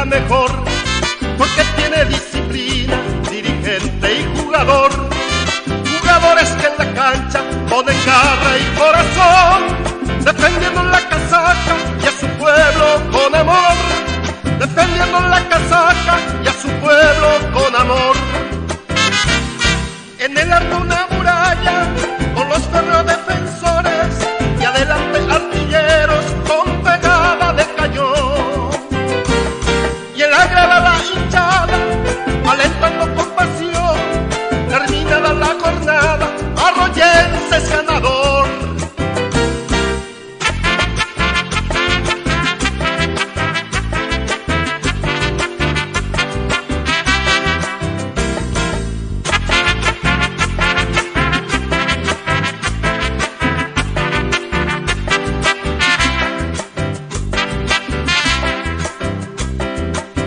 la mejor, porque tiene disciplina, dirigente y jugador. Jugadores que en la cancha ponen garra y corazón, defendiendo la casaca y a su pueblo con amor, defendiendo la casaca y a su pueblo con amor. En el arco una muralla con los perros defensores y adelante artilleros con pegada de cañón. Y en la grada la hinchada alentando con pasión, terminada la jornada, Arroyense es ganador.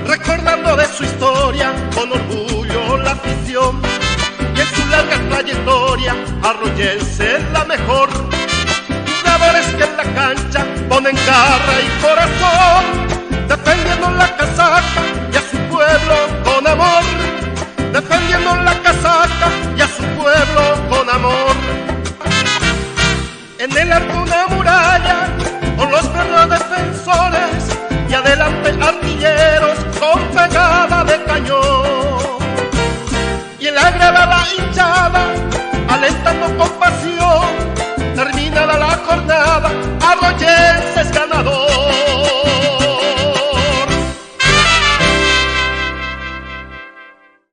Recordando de su historia con orgullo la afición, y en su larga trayectoria Arroyense es la mejor. Jugadores que en la cancha ponen garra y corazón, defendiendo la casaca y a su pueblo con amor, defendiendo la casaca y a su pueblo con amor. En el arco una muralla con los perros defensores y adelante artilleros con pegada de cañón. Y en la grada la hinchada alentando con pasión, terminada la